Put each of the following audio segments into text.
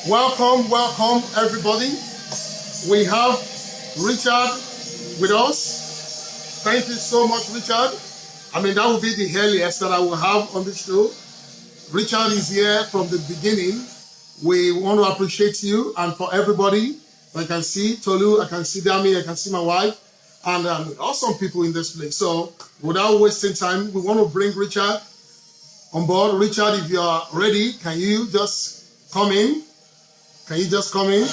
Welcome, everybody. We have Richard with us. Thank you so much, Richard. I mean, that will be the earliest that I will have on the show. Richard is here from the beginning. We want to appreciate you, and for everybody, I can see Tolu, I can see Dami, I can see my wife, and awesome people in this place. So, without wasting time, we want to bring Richard on board. Richard, if you are ready, can you just come in? Can you just come in?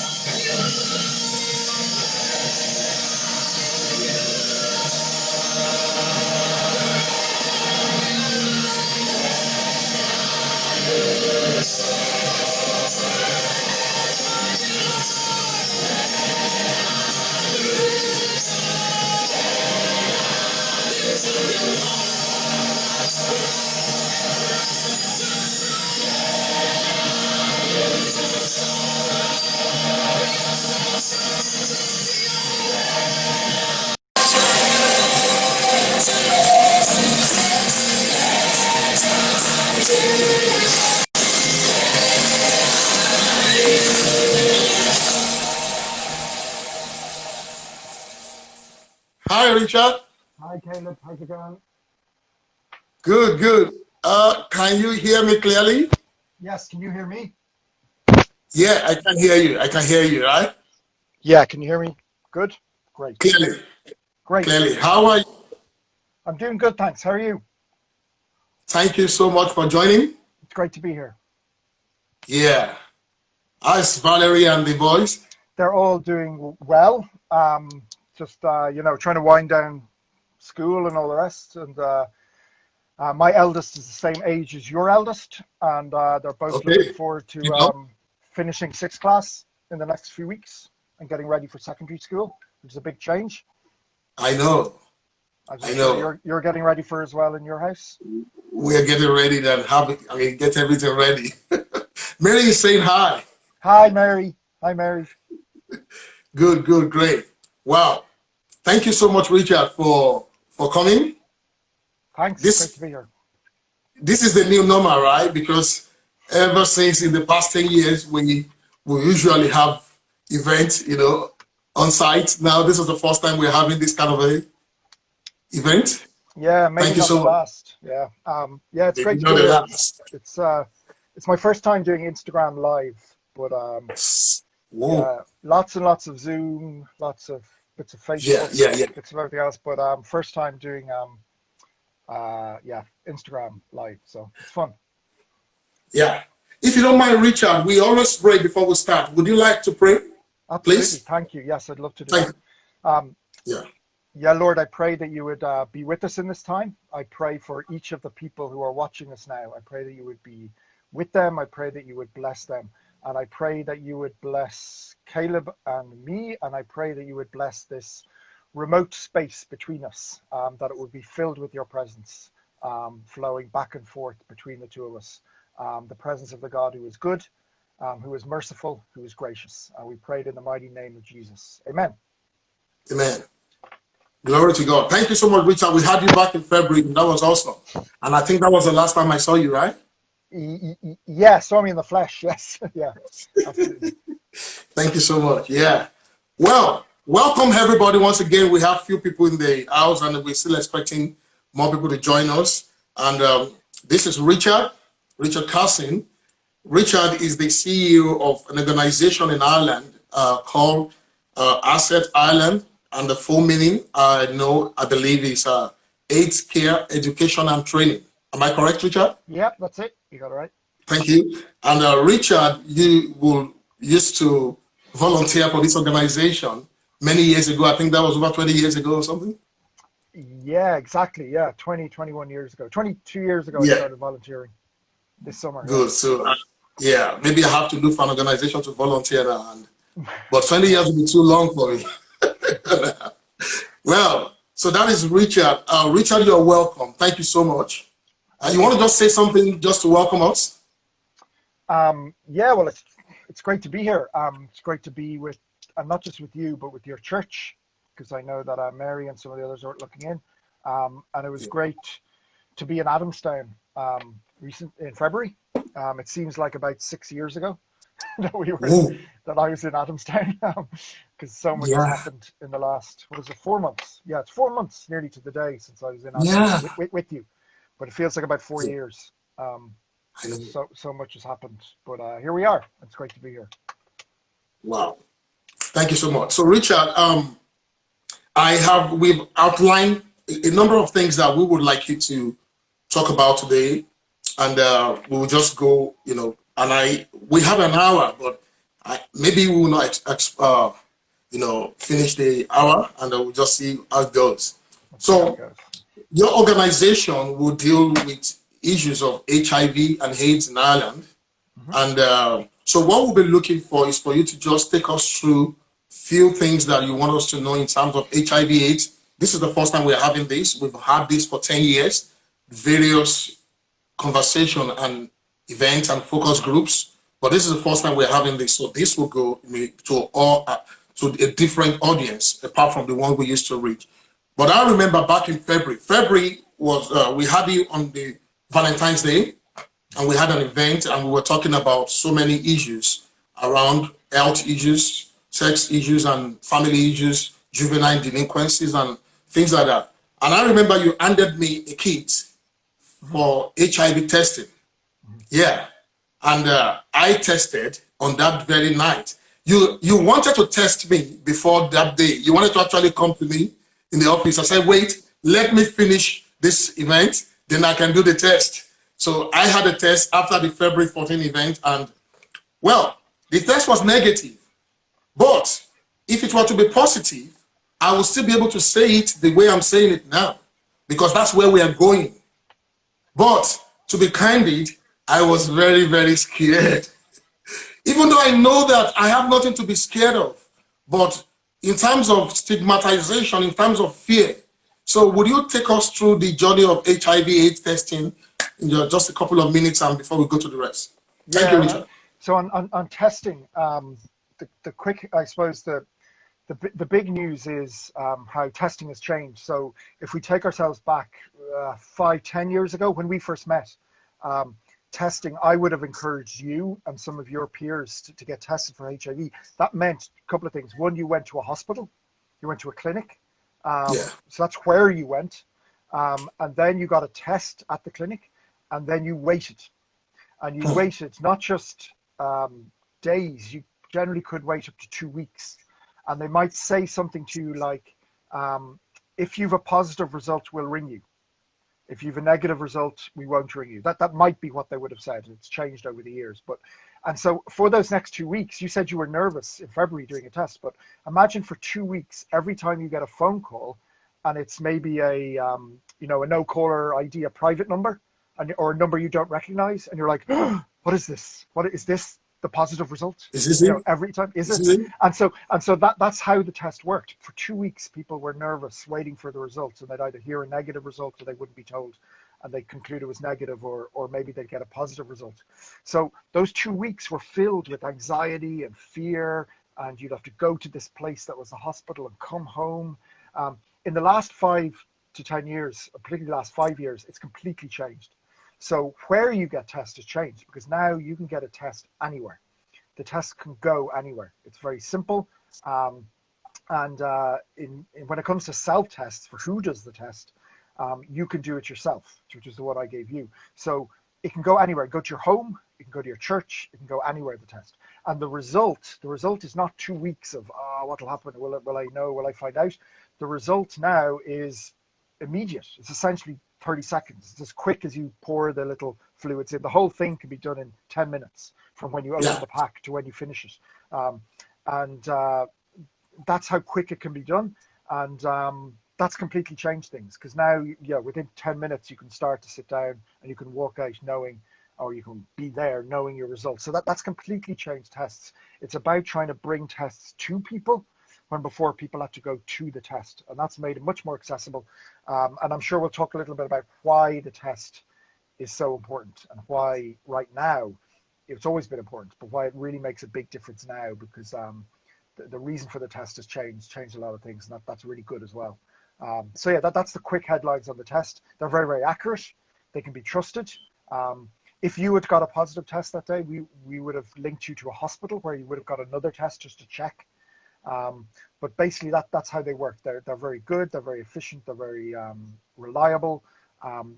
Hi, Richard. Hi, Caleb. How's it going? Good. Can you hear me clearly? Yes, can you hear me? Yeah, I can hear you. I can hear you, right? Yeah, can you hear me? Good? Great. Clearly. Great. Clearly. How are you? I'm doing good, thanks. How are you? Thank you so much for joining. It's great to be here. Yeah. How's Valerie and the boys? They're all doing well. Just, trying to wind down school and all the rest. And my eldest is the same age as your eldest. And they're both looking forward to finishing sixth class in the next few weeks and getting ready for secondary school, which is a big change. I know. I know. You're getting ready for as well in your house? We're getting ready to get everything ready. Mary is saying hi. Hi, Mary. Hi, Mary. Good, great. Wow. Thank you so much, Richard, for coming. Thanks. It's great to be here. This is the new normal, right? Because ever since in the past 10 years, we usually have events, on site. Now, this is the first time we're having this kind of a event. Yeah, maybe Thank you not so the much. last. Yeah, it's great to be here. It's my first time doing Instagram live, but yeah, lots and lots of Zoom, lots of bits of Facebook, bits of everything else. But first time doing Instagram live, so it's fun. Yeah. If you don't mind, Richard, we always pray before we start. Would you like to pray? Absolutely. Please? Thank you. Yes, I'd love to do that. Yeah, Lord, I pray that you would be with us in this time. I pray for each of the people who are watching us now. I pray that you would be with them. I pray that you would bless them. And I pray that you would bless Caleb and me. And I pray that you would bless this remote space between us, that it would be filled with your presence, flowing back and forth between the two of us. The presence of the God who is good, who is merciful, who is gracious. We prayed in the mighty name of Jesus. Amen. Amen. Glory to God. Thank you so much, Richard. We had you back in February. That was awesome. And I think that was the last time I saw you, right? Yeah, saw me in the flesh. Yes. Yeah. Absolutely. Thank you so much. Yeah. Well, welcome everybody. Once again, we have few people in the house and we're still expecting more people to join us. And this is Richard Carson. Richard is the CEO of an organization in Ireland called ACET Ireland. And the full meaning, I believe, is AIDS Care, Education and Training. Am I correct, Richard? Yep, that's it. You got it right. Thank you. And Richard, you used to volunteer for this organization many years ago. I think that was over 20 years ago or something. Yeah, exactly. Yeah, 21 years ago. 22 years ago, I started volunteering this summer. Good. So, maybe I have to look for an organization to volunteer now. But 20 years will be too long for me. Well, so that is Richard. Richard, you're welcome. Thank you so much. You want to just say something just to welcome us? Yeah, well, it's great to be here. It's great to be with, and not just with you, but with your church, because I know that Mary and some of the others are looking in. And it was great to be in Adamstown in February. It seems like about 6 years ago. that we were Ooh, that I was in Adamstown, because so much has yeah, happened in the last, what is it, 4 months? Yeah, it's 4 months nearly to the day since I was in Adamstown yeah. with you, but it feels like about 4 years. I know. So much has happened, but here we are. It's great to be here. Wow. Thank you so much. So, Richard, we've outlined a number of things that we would like you to talk about today, and we will just go, we have an hour, but maybe we will not, finish the hour, and we'll just see how it goes. Let's see how it So, goes. your organization will deal with issues of HIV and AIDS in Ireland. Hmm. And so what we'll be looking for is for you to just take us through few things that you want us to know in terms of HIV/AIDS. This is the first time we're having this. We've had this for 10 years, various conversation and events and focus groups. But this is the first time we're having this. So this will go to all to a different audience apart from the one we used to reach. But I remember back in February. February was we had you on the Valentine's Day, and we had an event, and we were talking about so many issues around health issues, sex issues, and family issues, juvenile delinquencies, and things like that. And I remember you handed me a kit Hmm. for HIV testing. Hmm. Yeah, and I tested on that very night. You wanted to test me before that day. You wanted to actually come to me in the office. I said, wait, let me finish this event, then I can do the test. So I had a test after the February 14 event, and well, the test was negative. But if it were to be positive, I will still be able to say it the way I'm saying it now, because that's where we are going. But to be candid, I was very, very scared. Even though I know that I have nothing to be scared of. But in terms of stigmatization, in terms of fear. So would you take us through the journey of HIV/AIDS testing in just a couple of minutes and before we go to the rest? Thank you, Yeah. Richard. So on testing, the quick, I suppose the big news is how testing has changed. So if we take ourselves back 5, 10 years ago when we first met, um, testing, I would have encouraged you and some of your peers to get tested for HIV. That meant a couple of things. One, you went to a hospital, you went to a clinic. Yeah. So that's where you went. And then you got a test at the clinic, and then you waited. And you Hmm. waited not just days, you generally could wait up to 2 weeks. And they might say something to you like, if you've a positive result, we'll ring you. If you've a negative result, we won't ring you. That might be what they would have said. It's changed over the years. And so for those next 2 weeks, you said you were nervous in February doing a test, but imagine for 2 weeks, every time you get a phone call, and it's maybe a no caller ID, a private number, or a number you don't recognize, and you're like, oh, what is this? What is this? The positive result? Is this it? Every time, is Is it? this it? And so that's how the test worked. For 2 weeks, people were nervous, waiting for the results, and they'd either hear a negative result or they wouldn't be told, and they'd conclude it was negative, or maybe they'd get a positive result. So those 2 weeks were filled with anxiety and fear, and you'd have to go to this place that was a hospital and come home. In the last 5 to 10 years, particularly the last 5 years, it's completely changed. So where you get tested changed, because now you can get a test anywhere. The test can go anywhere. It's very simple. And when it comes to self-tests, for who does the test, you can do it yourself, which is the one I gave you. So it can go anywhere. Go to your home, it can go to your church, it can go anywhere, the test. And the result is not 2 weeks of, what will happen? Will I know? Will I find out? The result now is immediate. It's essentially 30 seconds. It's as quick as you pour the little fluids in. The whole thing can be done in 10 minutes from when you open Yeah. the pack to when you finish it. And that's how quick it can be done. And that's completely changed things, because now, yeah, within 10 minutes, you can start to sit down and you can walk out knowing, or you can be there knowing your results. So that's completely changed tests. It's about trying to bring tests to people, when before people had to go to the test, and that's made it much more accessible. And I'm sure we'll talk a little bit about why the test is so important, and why right now, it's always been important, but why it really makes a big difference now, because the reason for the test has changed a lot of things, and that's really good as well. So yeah, that's the quick headlines on the test. They're very, very accurate. They can be trusted. if you had got a positive test that day, we would have linked you to a hospital where you would have got another test just to check. But basically that's how they work. They're very good, they're very efficient, they're very reliable,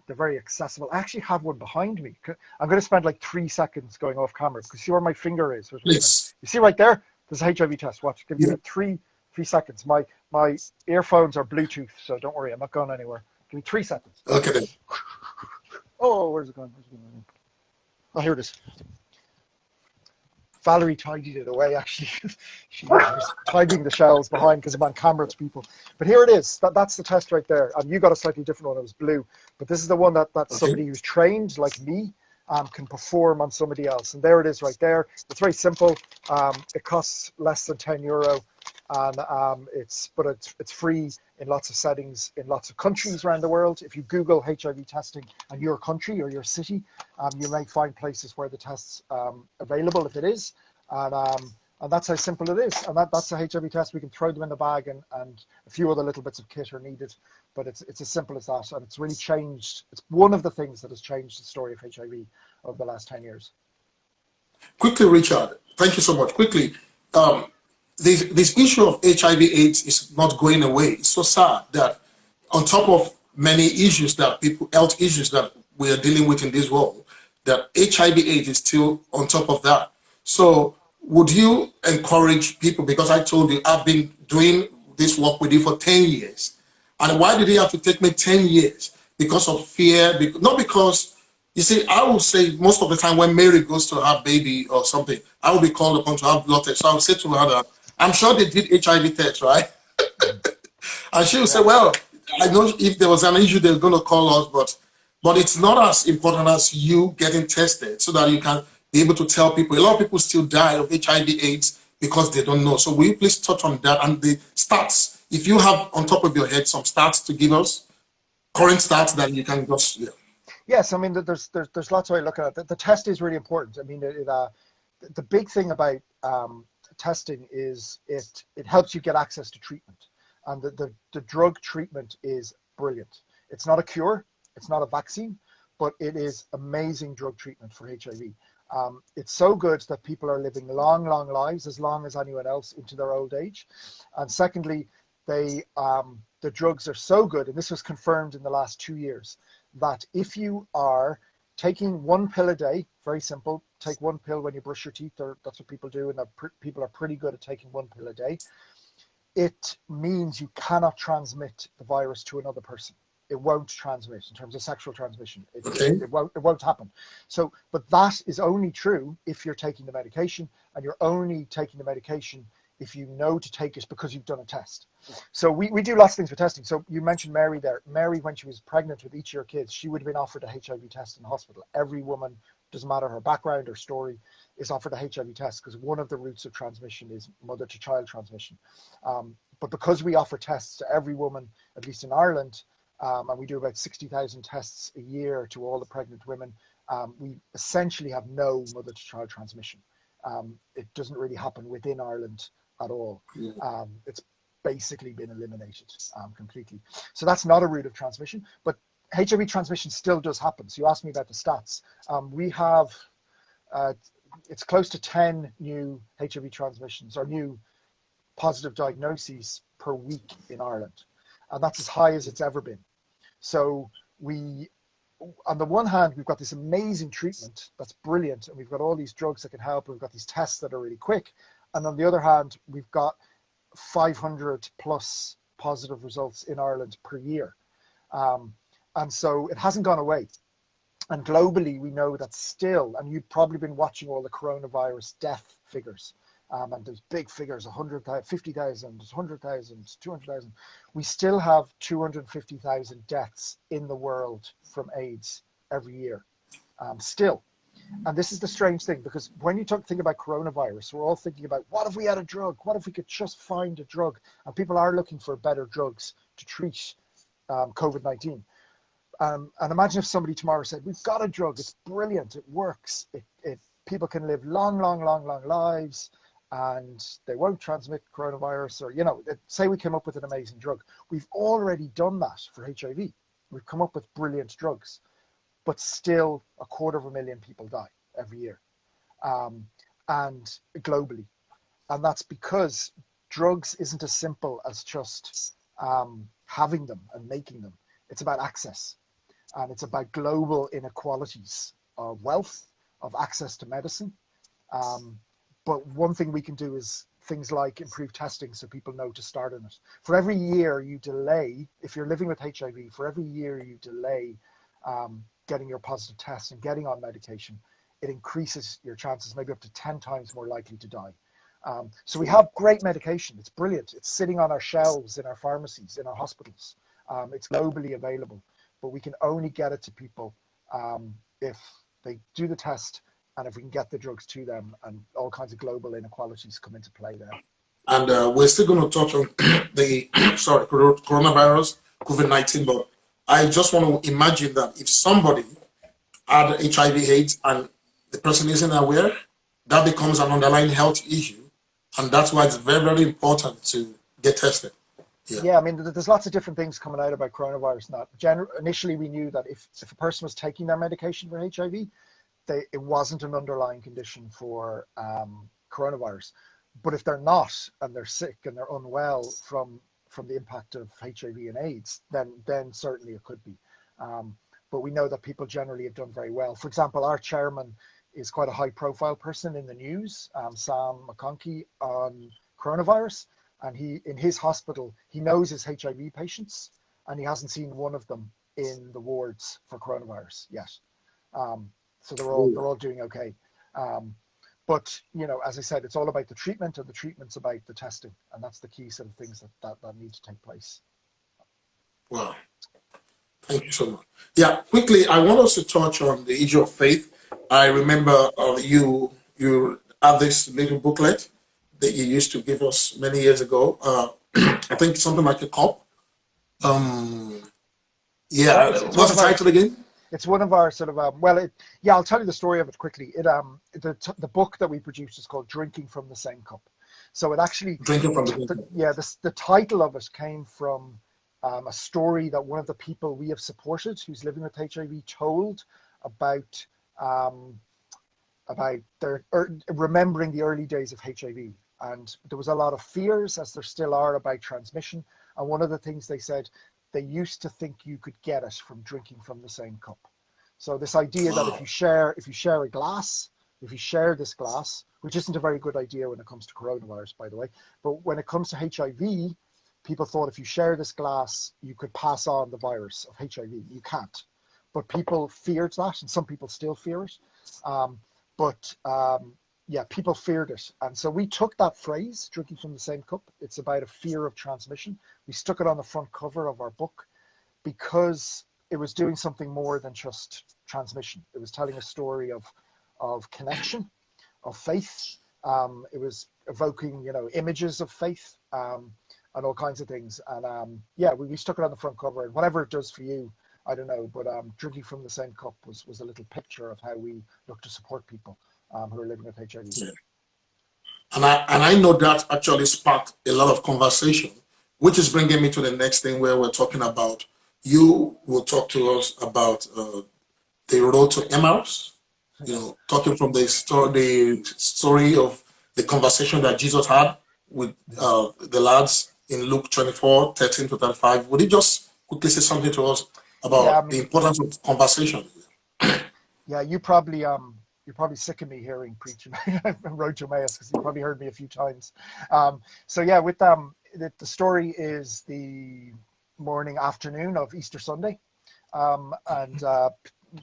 they're very accessible. I actually have one behind me. I'm going to spend like 3 seconds going off camera because see where my finger is. Please. You see right there? There's a HIV test. Watch. Give Yeah. me 3 seconds. My earphones are Bluetooth, so don't worry, I'm not going anywhere. Give me 3 seconds. Okay then. Oh, where's it going? Oh, here it is. Valerie tidied it away, actually. She was tidying the shelves behind because I'm on camera to people. But here it is. That's the test right there. And you got a slightly different one. It was blue. But this is the one that somebody who's trained, like me, can perform on somebody else. And there it is right there. It's very simple. It costs less than €10. And it's free in lots of settings in lots of countries around the world. If you Google HIV testing and your country or your city, you may find places where the test's available if it is. And that's how simple it is. And that's a HIV test. We can throw them in the bag, and a few other little bits of kit are needed. But it's as simple as that. And it's really changed. It's one of the things that has changed the story of HIV over the last 10 years. Quickly, Richard, thank you so much. Quickly, this issue of HIV/AIDS is not going away. It's so sad that on top of many issues that health issues that we are dealing with in this world, that HIV/AIDS is still on top of that. So would you encourage people, because I told you I've been doing this work with you for 10 years. And why did it have to take me 10 years? Because of fear, not because, you see, I will say most of the time when Mary goes to have baby or something, I will be called upon to have blood tests. So I will say to her that, I'm sure they did HIV tests, right? And she will say, well, I know if there was an issue, they're going to call us, but it's not as important as you getting tested so that you can be able to tell people. A lot of people still die of HIV/AIDS because they don't know. So will you please touch on that and the stats? If you have on top of your head some stats to give us, current stats that you can just, yeah. Yes, I mean, there's lots of ways to look at it. The test is really important. I mean, the big thing about testing is it helps you get access to treatment. And the drug treatment is brilliant. It's not a cure, it's not a vaccine, but it is amazing drug treatment for HIV. It's so good that people are living long, long lives, as long as anyone else, into their old age. And secondly, the drugs are so good, and this was confirmed in the last 2 years, that if you are taking 1 pill a day, very simple, take 1 pill when you brush your teeth, or that's what people do, and people are pretty good at taking 1 pill a day. It means you cannot transmit the virus to another person. It won't transmit in terms of sexual transmission. It won't happen. So, but that is only true if you're taking the medication, and you're only taking the medication if you know to take it because you've done a test. So we do lots of things for testing. So you mentioned Mary there. Mary, when she was pregnant with each of your kids, she would have been offered a HIV test in the hospital. Every woman, doesn't matter her background or story, is offered a HIV test because one of the routes of transmission is mother-to-child transmission. But because we offer tests to every woman, at least in Ireland, and we do about 60,000 tests a year to all the pregnant women, we essentially have no mother-to-child transmission. It doesn't really happen within Ireland at all. It's basically been eliminated completely. So that's not a route of transmission, but HIV transmission still does happen. So you asked me about the stats. We have, it's close to 10 new HIV transmissions or new positive diagnoses per week in Ireland. And that's as high as it's ever been. So we, on the one hand, we've got this amazing treatment that's brilliant, and we've got all these drugs that can help, and we've got these tests that are really quick. And on the other hand, we've got 500 plus positive results in Ireland per year. And so it hasn't gone away. And globally, we know that still, and you've probably been watching all the coronavirus death figures, and there's big figures, 100,000, 50,000, 100,000, 200,000. We still have 250,000 deaths in the world from AIDS every year, still. And this is the strange thing, because when you think about coronavirus, we're all thinking about, what if we had a drug? What if we could just find a drug? And people are looking for better drugs to treat COVID-19. And imagine if somebody tomorrow said, we've got a drug, it's brilliant, it works, people can live long, long, long, long lives, and they won't transmit coronavirus, or, say we came up with an amazing drug. We've already done that for HIV. We've come up with brilliant drugs. but still 250,000 people die every year, and globally. And that's because drugs isn't as simple as just having them and making them. It's about access, and it's about global inequalities of wealth, of access to medicine. But one thing we can do is things like improve testing so people know to start on it. For every year you delay, if you're living with HIV, for every year you delay getting your positive test and getting on medication, it increases your chances maybe up to 10 times more likely to die. So we have great medication. It's brilliant. It's sitting on our shelves in our pharmacies, in our hospitals. It's globally available, but we can only get it to people if they do the test and if we can get the drugs to them, and all kinds of global inequalities come into play there. And we're still going to touch on the coronavirus, COVID-19, but I just want to imagine that if somebody had HIV/AIDS and the person isn't aware, that becomes an underlying health issue, and that's why it's very, very important to get tested. Yeah, I mean, there's lots of different things coming out about coronavirus. Initially, we knew that if a person was taking their medication for HIV, it wasn't an underlying condition for coronavirus. But if they're not, and they're sick and they're unwell from the impact of HIV and AIDS, then certainly it could be. But we know that people generally have done very well. For example, our chairman is quite a high-profile person in the news, Sam McConkey, on coronavirus. And in his hospital, he knows his HIV patients, and he hasn't seen one of them in the wards for coronavirus yet. So they're all doing okay. But as I said, it's all about the treatment, and the treatment's about the testing, and that's the key sort of things that need to take place. Wow, thank you so much. Yeah, quickly, I want us to touch on the issue of faith. I remember you have this little booklet that you used to give us many years ago. I think something like a cup. What's the title again? It's one of our sort of I'll tell you the story of it quickly. The book that we produced is called Drinking from the Same Cup. So it actually the title of it came from a story that one of the people we have supported who's living with HIV told about their remembering the early days of HIV. And there was a lot of fears, as there still are, about transmission. And one of the things they said, they used to think you could get it from drinking from the same cup. So this idea that if you share a glass, if you share this glass, which isn't a very good idea when it comes to coronavirus, by the way, but when it comes to HIV, people thought if you share this glass, you could pass on the virus of HIV. You can't. But people feared that, and some people still fear it. People feared it. And so we took that phrase, drinking from the same cup, it's about a fear of transmission. We stuck it on the front cover of our book because it was doing something more than just transmission. It was telling a story of connection, of faith. It was evoking, images of faith and all kinds of things. And we stuck it on the front cover, and whatever it does for you, I don't know, but drinking from the same cup was a little picture of how we look to support people who are living with HIV. Yeah. And I know that actually sparked a lot of conversation, which is bringing me to the next thing where we're talking about. You will talk to us about the road to Emmaus, talking from the story of the conversation that Jesus had with the lads in Luke 24:13-35. Would you just quickly say something to us about the importance of conversation? Yeah, you're probably sick of me hearing preach Road to Emmaus, because you probably heard me a few times. With the story is the afternoon of Easter Sunday, and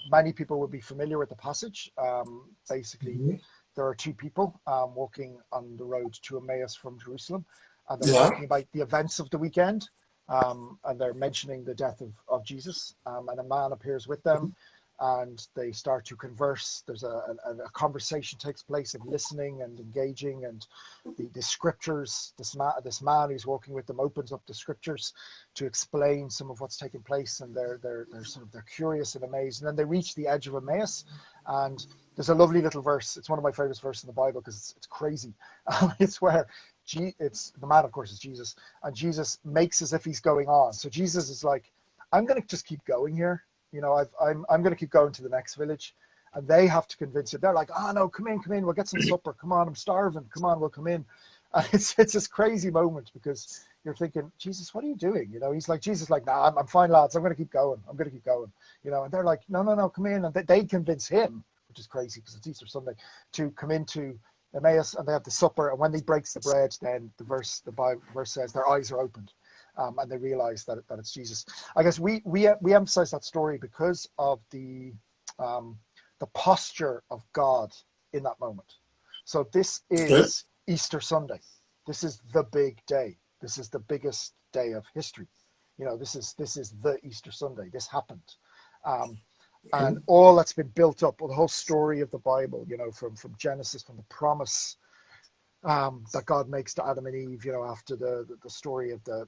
many people will be familiar with the passage. There are two people walking on the road to Emmaus from Jerusalem, and they're talking about the events of the weekend, and they're mentioning the death of Jesus, and a man appears with them, and they start to converse. There's a conversation takes place of listening and engaging, and the scriptures, this man who's walking with them opens up the scriptures to explain some of what's taking place, and they're curious and amazed. And then they reach the edge of Emmaus, and there's a lovely little verse. It's one of my favorite verses in the Bible because it's crazy. It's where the man, of course, is Jesus, and Jesus makes as if he's going on. So Jesus is like, I'm going to just keep going here. you know, I'm going to keep going to the next village. And they have to convince it. They're like, oh no, come in, we'll get some supper. Come on, I'm starving. Come on, we'll come in. And it's this crazy moment because you're thinking, Jesus, what are you doing? You know, he's like, Jesus, like, nah, I'm fine, lads. I'm going to keep going. I'm going to keep going. You know, and they're like, no, come in. And they convince him, which is crazy because it's Easter Sunday, to come into Emmaus, and they have the supper. And when he breaks the bread, then the Bible verse says their eyes are opened, and they realize that it's Jesus. I guess we emphasize that story because of the posture of God in that moment. So this is Easter Sunday. This is the big day. This is the biggest day of history. You know, this is the Easter Sunday. This happened. And all that's been built up, the whole story of the Bible, you know, from Genesis, from the promise that God makes to Adam and Eve, you know, after the story of the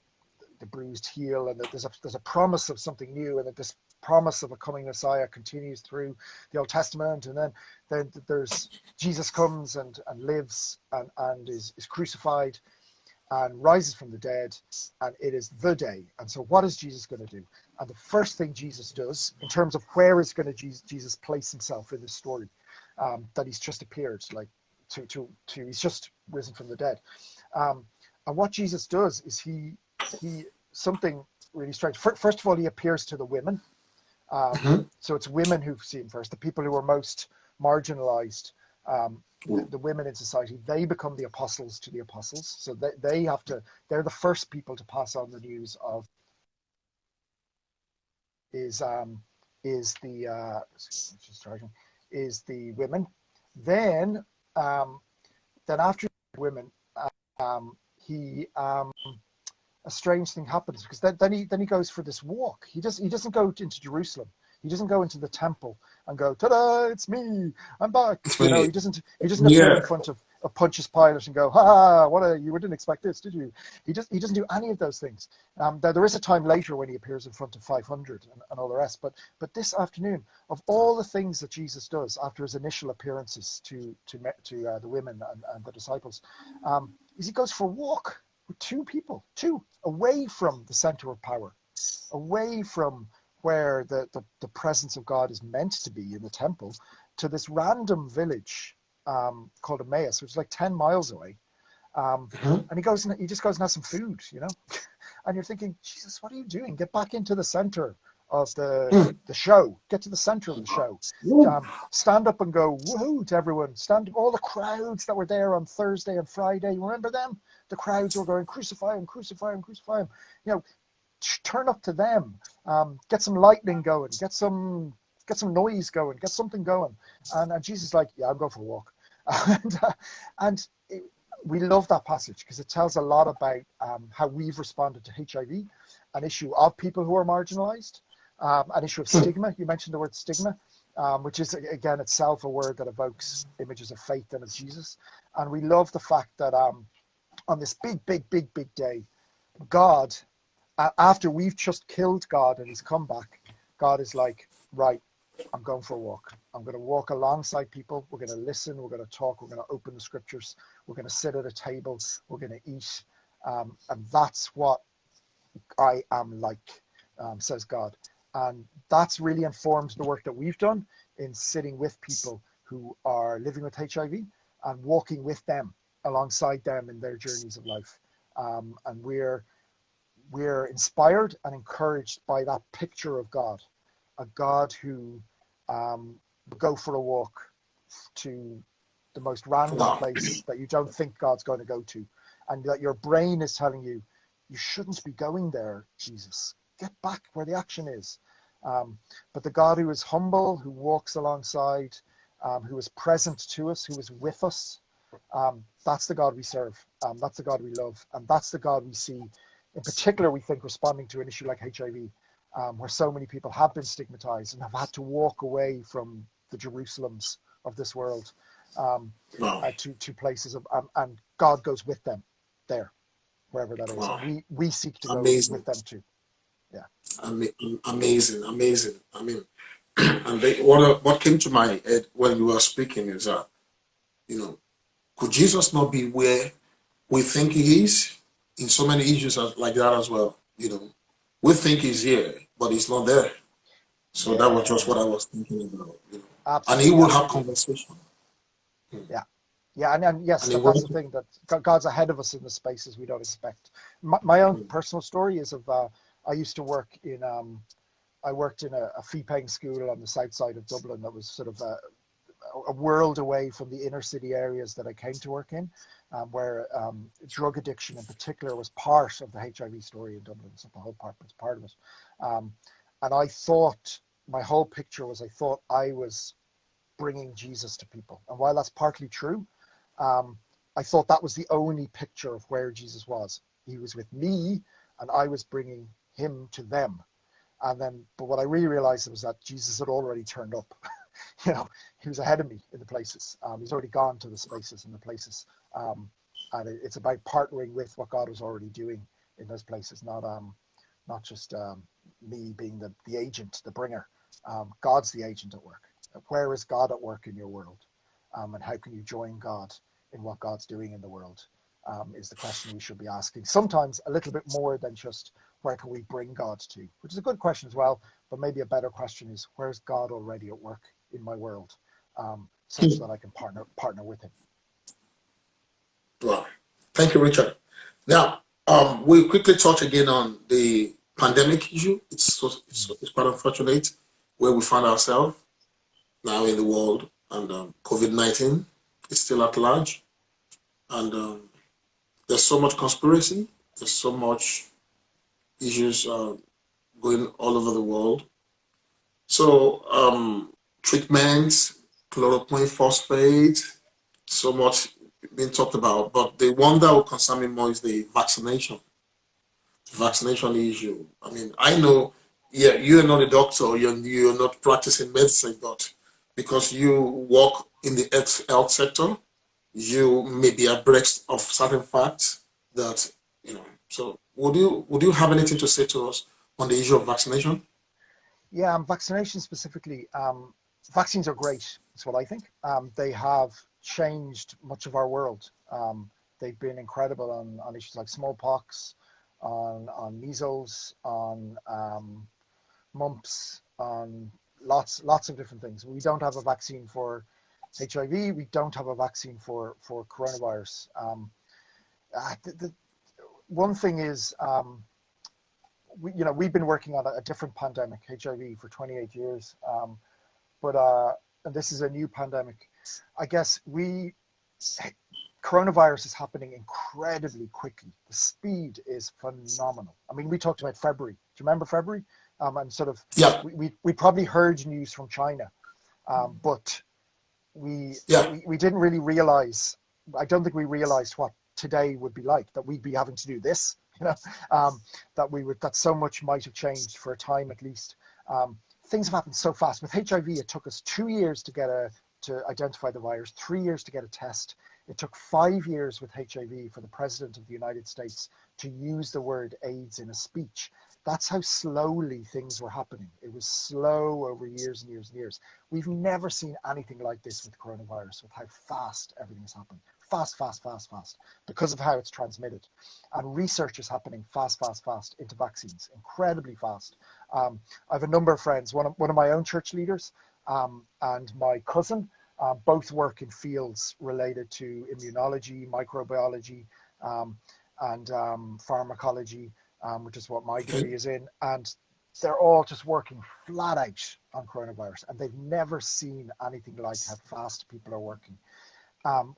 bruised heel, and that there's a promise of something new, and that this promise of a coming Messiah continues through the Old Testament, and then there's Jesus comes and lives and is crucified and rises from the dead, and it is the day. And so what is Jesus going to do? And the first thing Jesus does, in terms of where is going to Jesus place himself in this story, that he's just appeared, like to he's just risen from the dead, and what Jesus does is he something really strange. First of all, he appears to the women. So it's women who see him first, the people who are most marginalized, the women in society. They become the apostles to the apostles. So they're the first people to pass on the news of is the women. Then after women, a strange thing happens, because then he goes for this walk. He doesn't go into Jerusalem. He doesn't go into the temple and go, ta-da, it's me, I'm back. You know, he doesn't appear in front of Pontius Pilate and go, ha, you didn't expect this, did you? He doesn't do any of those things. There is a time later when he appears in front of 500 and all the rest. But this afternoon, of all the things that Jesus does after his initial appearances to the women and the disciples, is he goes for a walk with two people, away from the center of power, away from where the presence of God is meant to be in the temple, to this random village called Emmaus, which is like 10 miles away. And he just goes and has some food, you know. And you're thinking, Jesus, what are you doing? Get back into the center of the show. Get to the center of the show. Stand up and go woohoo to everyone. All the crowds that were there on Thursday and Friday. Remember them? The crowds were going, crucify him, crucify him, crucify him. You know, turn up to them. Get some lightning going. Get some noise going. Get something going. And Jesus is like, yeah, I'm going for a walk. We love that passage because it tells a lot about how we've responded to HIV, an issue of people who are marginalized, an issue of stigma. You mentioned the word stigma, which is, again, itself a word that evokes images of faith and of Jesus. And we love the fact that on this big day, God, after we've just killed God and he's come back, God is like, right, I'm going for a walk. I'm going to walk alongside people. We're going to listen. We're going to talk. We're going to open the scriptures. We're going to sit at a table. We're going to eat. And that's what I am like, says God. And that's really informed the work that we've done in sitting with people who are living with HIV and walking with them, alongside them in their journeys of life. And we're inspired and encouraged by that picture of God, a God who would go for a walk to the most random place that you don't think God's going to go to, and that your brain is telling you, you shouldn't be going there, Jesus. Get back where the action is. But the God who is humble, who walks alongside, who is present to us, who is with us, that's the God we serve. That's the God we love. And that's the God we see, in particular, we think, responding to an issue like HIV, where so many people have been stigmatized and have had to walk away from the Jerusalems of this world to places of, and God goes with them there, wherever that is. And we seek to go with them too. Yeah. Amazing. I mean, and what came to my head when you were speaking is that, you know, could Jesus not be where we think he is in so many issues like that as well? You know, we think he's here, but he's not there. So that was just what I was thinking about. You know. And he Absolutely, will have absolutely. conversation. Yeah. Yeah, and yes, And he that's will. the thing, that God's ahead of us in the spaces we don't expect. My own personal story is of I used to work in I worked in a fee-paying school on the south side of Dublin that was sort of a world away from the inner city areas that I came to work in, where drug addiction in particular was part of the HIV story in Dublin. It's not the whole part, but it's part of it. And I thought, my whole picture was, I thought I was bringing Jesus to people. And while that's partly true, I thought that was the only picture of where Jesus was. He was with me and I was bringing him to them. And then, but what I really realized was that Jesus had already turned up. You know, he was ahead of me in the places. He's already gone to the spaces and the places. And it's about partnering with what God was already doing in those places, not just me being the agent, the bringer. God's the agent at work. Where is God at work in your world? And how can you join God in what God's doing in the world? Is the question we should be asking. Sometimes a little bit more than just where can we bring God to, which is a good question as well. But maybe a better question is, where's God already at work in my world, such that I can partner with him. Wow. Thank you, Richard. Now, we'll quickly touch again on the pandemic issue. It's quite unfortunate where we find ourselves now in the world, and COVID-19 is still at large, and there's so much conspiracy, there's so much issues going all over the world. So treatments, chloroquine, phosphate, so much being talked about. But the one that will concern me more is the vaccination issue. I mean, I know, yeah, you're not a doctor, you're not practicing medicine, but because you work in the health sector, you may be abreast of certain facts that, you know. So would you have anything to say to us on the issue of vaccination? Yeah, vaccination specifically. Vaccines are great. That's what I think. They have changed much of our world. They've been incredible on issues like smallpox, on measles, on mumps, on lots of different things. We don't have a vaccine for HIV. We don't have a vaccine for coronavirus. The one thing is, we've been working on a different pandemic, HIV, for 28 years. But and this is a new pandemic. I guess coronavirus is happening incredibly quickly. The speed is phenomenal. I mean, we talked about February. Do you remember February? And sort of, Yeah. we probably heard news from China, but we didn't really realize. I don't think we realized what today would be like. That we'd be having to do this. That so much might have changed for a time at least. Things have happened so fast. With HIV, it took us 2 years to identify the virus, 3 years to get a test. It took 5 years with HIV for the President of the United States to use the word AIDS in a speech. That's how slowly things were happening. It was slow over years and years and years. We've never seen anything like this with coronavirus, with how fast everything has happened. Fast, because of how it's transmitted. And research is happening fast into vaccines, incredibly fast. I have a number of friends, one of my own church leaders and my cousin, both work in fields related to immunology, microbiology, and pharmacology, which is what my degree is in. And they're all just working flat out on coronavirus, and they've never seen anything like how fast people are working.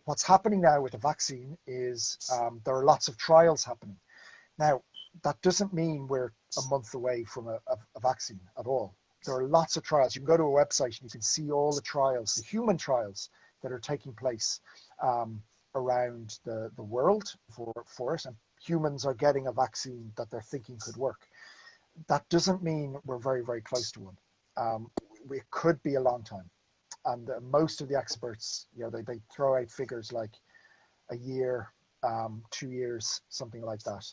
What's happening now with the vaccine is there are lots of trials happening. Now, that doesn't mean we're a month away from a vaccine at all. There are lots of trials. You can go to a website and you can see all the trials, the human trials that are taking place around the world for it. And humans are getting a vaccine that they're thinking could work. That doesn't mean we're very, very close to one. It could be a long time. And most of the experts, they throw out figures like a year, 2 years, something like that.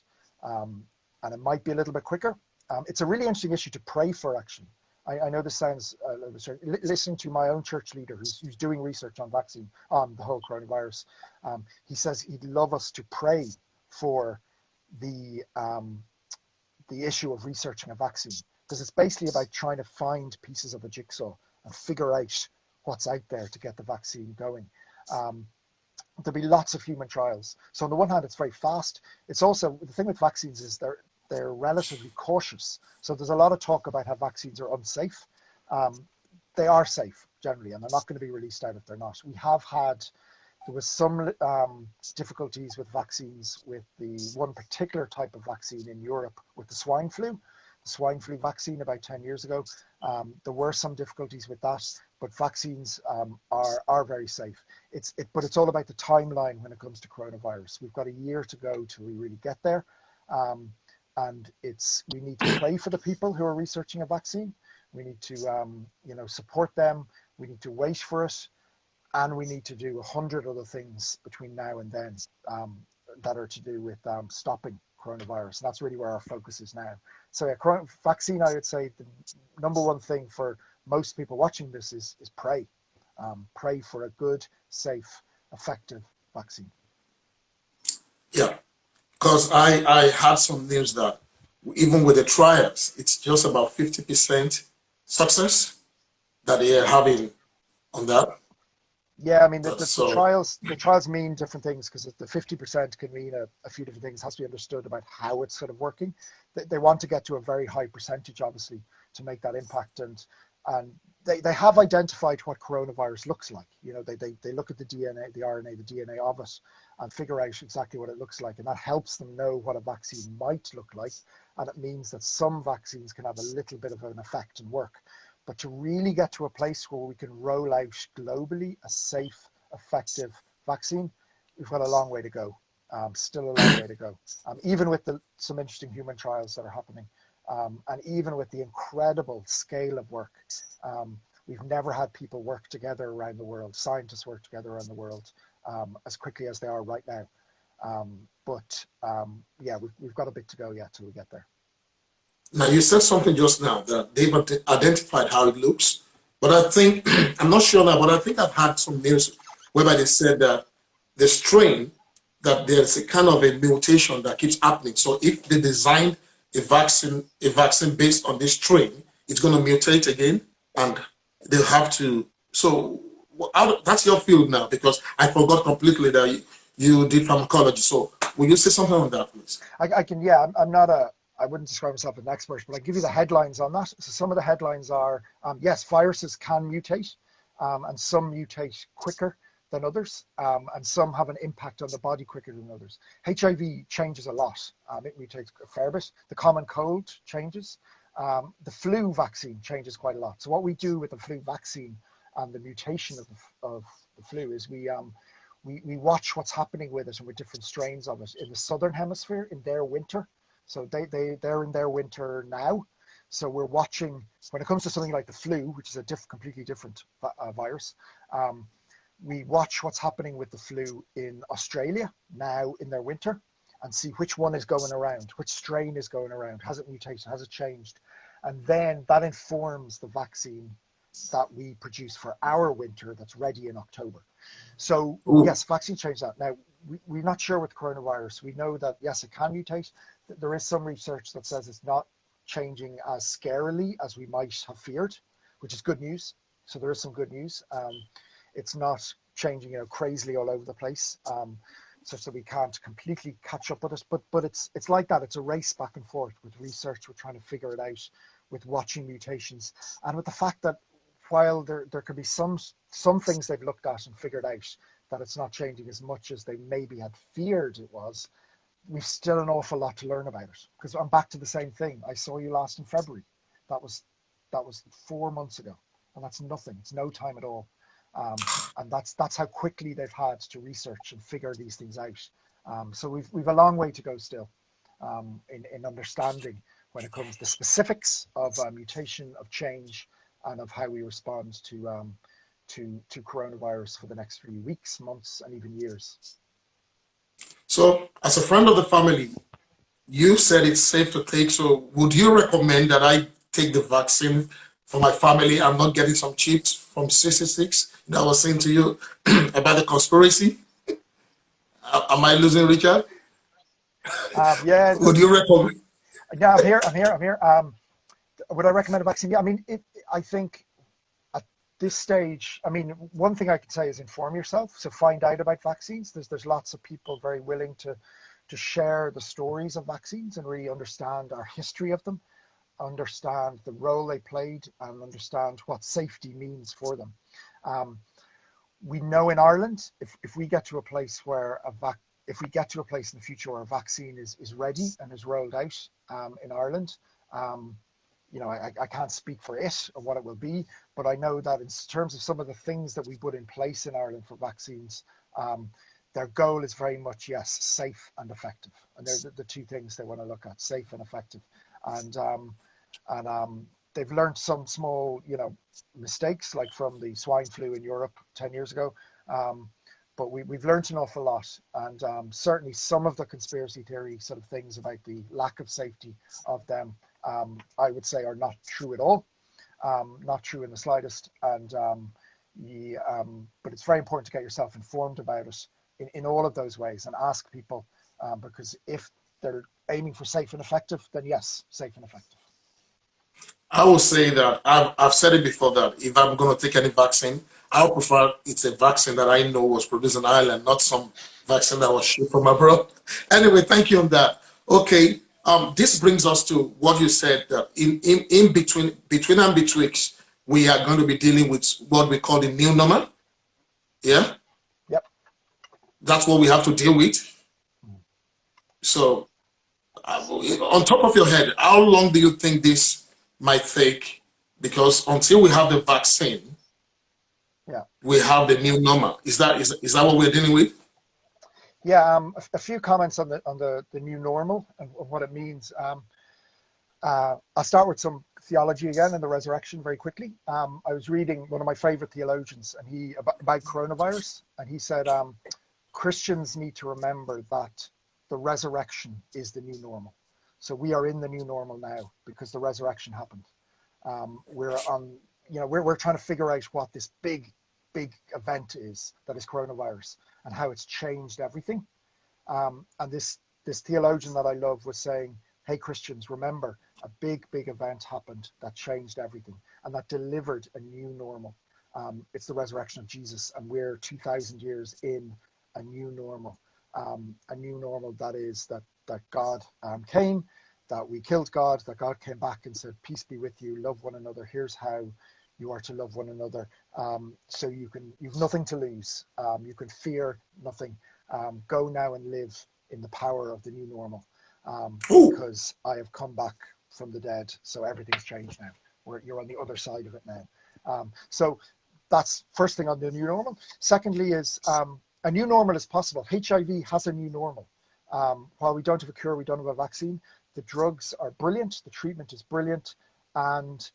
And it might be a little bit quicker. It's a really interesting issue to pray for, actually. I know this sounds, listening to my own church leader who's doing research on vaccine, on the whole coronavirus, he says he'd love us to pray for the issue of researching a vaccine, because it's basically about trying to find pieces of a jigsaw and figure out what's out there to get the vaccine going. There'll be lots of human trials. So on the one hand, it's very fast. It's also, the thing with vaccines is they're relatively cautious. So there's a lot of talk about how vaccines are unsafe. They are safe generally, and they're not going to be released out if they're not. There was some difficulties with vaccines with the one particular type of vaccine in Europe with the swine flu vaccine about 10 years ago. There were some difficulties with that, but vaccines are very safe. But it's all about the timeline when it comes to coronavirus. We've got a year to go till we really get there. And we need to pray for the people who are researching a vaccine. We need to support them. We need to wait for it. And we need to do 100 other things between now and then that are to do with stopping coronavirus. And that's really where our focus is now. So vaccine, I would say the number one thing for most people watching this is pray. Pray for a good, safe, effective vaccine. Yeah, because I had some news that even with the trials, it's just about 50% success that they are having on that. Yeah, I mean, the trials mean different things, because the 50% can mean a few different things. It has to be understood about how it's sort of working. They want to get to a very high percentage, obviously, to make that impact. And they have identified what coronavirus looks like. You know, they look at the DNA, the RNA, the DNA of it, and figure out exactly what it looks like. And that helps them know what a vaccine might look like. And it means that some vaccines can have a little bit of an effect and work. But to really get to a place where we can roll out globally a safe, effective vaccine, we've got a long way to go. Still a long way to go. Even with some interesting human trials that are happening, and even with the incredible scale of work, we've never had people work together around the world, scientists work together around the world as quickly as they are right now. Yeah, we've got a bit to go yet till we get there. Now, you said something just now that they've identified how it looks, but I think, I'm not sure now, but I think I've had some news whereby they said that the strain, that there's a kind of a mutation that keeps happening. So if they designed a vaccine based on this strain, it's going to mutate again, and they'll have to. So that's your field now, because I forgot completely that you did pharmacology. So will you say something on that, please? I can, yeah. I wouldn't describe myself as an expert, but I'll give you the headlines on that. So some of the headlines are, yes, viruses can mutate, and some mutate quicker than others, and some have an impact on the body quicker than others. HIV changes a lot. It mutates a fair bit. The common cold changes. The flu vaccine changes quite a lot. So what we do with the flu vaccine and the mutation of the flu is we watch what's happening with it and with different strains of it in the southern hemisphere in their winter. So they're in their winter now. So we're watching, when it comes to something like the flu, which is a completely different virus, we watch what's happening with the flu in Australia now in their winter and see which one is going around, which strain is going around, has it mutated, has it changed? And then that informs the vaccine that we produce for our winter that's ready in October. So yes, vaccine change that. Now, we're not sure with coronavirus. We know that, yes, it can mutate. There is some research that says it's not changing as scarily as we might have feared, which is good news. So there is some good news. It's not changing, crazily all over the place, such that we can't completely catch up with it. But it's like that. It's a race back and forth with research. We're trying to figure it out with watching mutations, and with the fact that while there could be some things they've looked at and figured out that it's not changing as much as they maybe had feared it was, we've still an awful lot to learn about it. Because I'm back to the same thing. I saw you last in February. That was 4 months ago, and that's nothing. It's no time at all. And that's how quickly they've had to research and figure these things out. So we've a long way to go still in understanding when it comes to the specifics of mutation, of change, and of how we respond to coronavirus for the next few weeks, months, and even years. So, as a friend of the family, you said it's safe to take. So, would you recommend that I take the vaccine for my family? I'm not getting some chips from 66 that I was saying to you about the conspiracy. Am I losing Richard? Yeah. Would you recommend? Yeah, I'm here. Would I recommend a vaccine? Yeah, I mean, I think at this stage, I mean, one thing I could say is inform yourself. So find out about vaccines. There's lots of people very willing to share the stories of vaccines and really understand our history of them, understand the role they played, and understand what safety means for them. We know in Ireland, if we get to a place where if we get to a place in the future where a vaccine is ready and is rolled out in Ireland, you know, I can't speak for it or what it will be, but I know that in terms of some of the things that we put in place in Ireland for vaccines, their goal is very much, yes, safe and effective. And they're the two things they want to look at, safe and effective. And they've learned some small, you know, mistakes, like from the swine flu in Europe 10 years ago. But we've learned an awful lot. And certainly some of the conspiracy theory sort of things about the lack of safety of them, I would say are not true at all. Not true in the slightest. And but it's very important to get yourself informed about it in all of those ways and ask people, because if they're aiming for safe and effective, then yes, safe and effective. I will say that I've said it before that if I'm going to take any vaccine, I would prefer it's a vaccine that I know was produced in Ireland, not some vaccine that was shipped from abroad. Anyway, thank you on that. Okay, this brings us to what you said that in between and betwixt, we are going to be dealing with what we call the new normal. Yeah. Yep. That's what we have to deal with. So, on top of your head, how long do you think this might take? Because until we have the vaccine, yeah, we have the new normal. Is that what we're dealing with? Yeah, a few comments on the new normal and what it means. I'll start with some theology again and the resurrection very quickly. I was reading one of my favorite theologians, and about coronavirus, and he said Christians need to remember that the resurrection is the new normal. So we are in the new normal now because the resurrection happened. We're trying to figure out what this big event is that is coronavirus and how it's changed everything. And this theologian that I love was saying, hey, Christians, remember a big event happened that changed everything and that delivered a new normal. It's the resurrection of Jesus, and we're 2,000 years in a new normal. That is that God came, that we killed God, that God came back and said, peace be with you, love one another. Here's how you are to love one another. So you've nothing to lose. You can fear nothing. Go now and live in the power of the new normal. Because I have come back from the dead. So everything's changed now. You're on the other side of it now. So that's first thing on the new normal. Secondly is a new normal is possible. HIV has a new normal. While we don't have a cure, we don't have a vaccine, the drugs are brilliant, the treatment is brilliant, and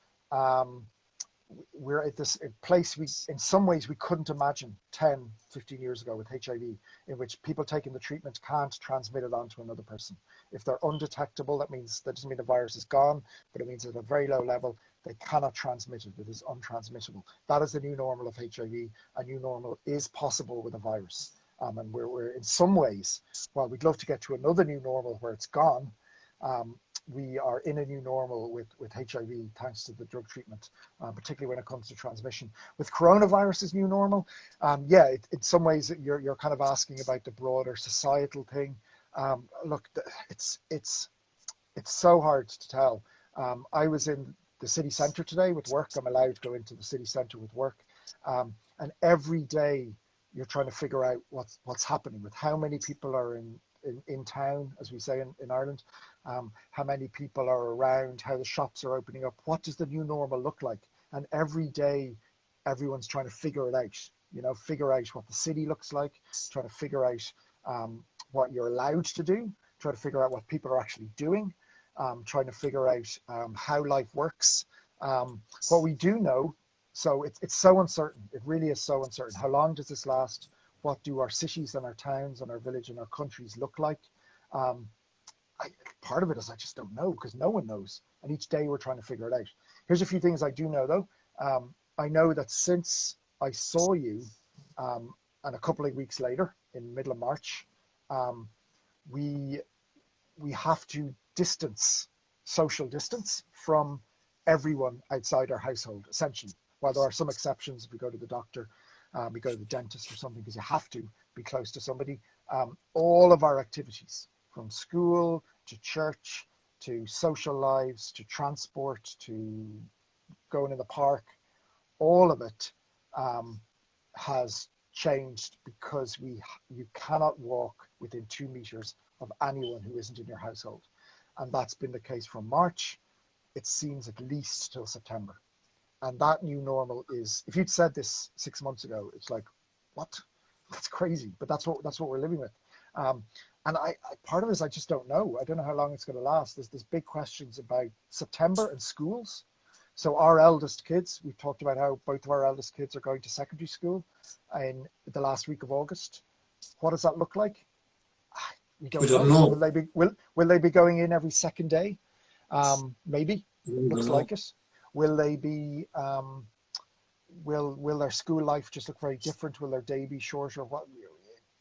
we're at this place in some ways we couldn't imagine 10, 15 years ago with HIV, in which people taking the treatment can't transmit it on to another person. If they're undetectable, that doesn't mean the virus is gone, but it means at a very low level, they cannot transmit it. It is untransmittable. That is the new normal of HIV. A new normal is possible with a virus. And we're in some ways, while we'd love to get to another new normal where it's gone, we are in a new normal with HIV thanks to the drug treatment, particularly when it comes to transmission. With coronavirus's new normal, in some ways you're kind of asking about the broader societal thing. Look, it's so hard to tell. I was in the city centre today with work. I'm allowed to go into the city centre with work, and every day you're trying to figure out what's happening with how many people are in town, as we say in Ireland, how many people are around, how the shops are opening up, what does the new normal look like? And every day everyone's trying to figure it out, figure out what the city looks like, trying to figure out what you're allowed to do, trying to figure out what people are actually doing, trying to figure out how life works. What we do know, so it's so uncertain, it really is so uncertain. How long does this last? What do our cities and our towns and our village and our countries look like? Part of it is I just don't know, because no one knows. And each day we're trying to figure it out. Here's a few things I do know, though. I know that since I saw you, and a couple of weeks later, in the middle of March, we have to social distance from everyone outside our household, essentially. While there are some exceptions, if we go to the doctor, we go to the dentist or something, because you have to be close to somebody. All of our activities, from school to church to social lives to transport to going in the park, all of it has changed, because you cannot walk within 2 meters of anyone who isn't in your household. And that's been the case from March. It seems at least till September. And that new normal is, if you'd said this 6 months ago, it's like, what? That's crazy. But that's what we're living with. And I part of it is I just don't know. I don't know how long it's going to last. There's big questions about September and schools. So our eldest kids, we've talked about how both of our eldest kids are going to secondary school in the last week of August. What does that look like? We don't know. Will they be going in every second day? Maybe. Looks like it. Will they be? Will their school life just look very different? Will their day be shorter? What?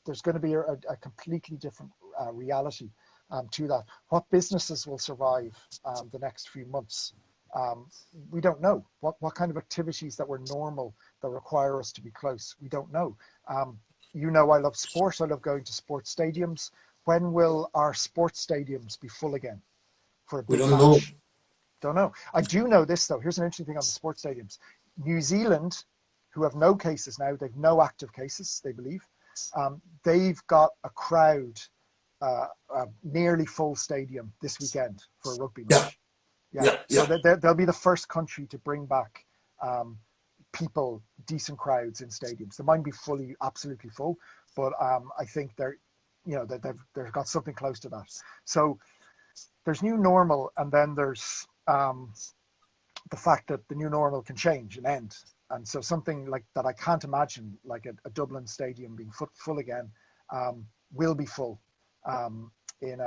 There's going to be a completely different reality to that. What businesses will survive the next few months? We don't know. What kind of activities that were normal that require us to be close? We don't know. You know, I love sport. I love going to sports stadiums. When will our sports stadiums be full again for a big match? Know. Don't know. I do know this, though. Here's an interesting thing on the sports stadiums. New Zealand, who have no cases now, they've no active cases, they believe. They've got a crowd, a nearly full stadium this weekend for a rugby match. Yeah. So they'll be the first country to bring back people, decent crowds in stadiums. They might be absolutely full, but I think they've got something close to that. So there's new normal, and then there's the fact that the new normal can change and end. And so something like that, I can't imagine, like a Dublin stadium being full again, will be full in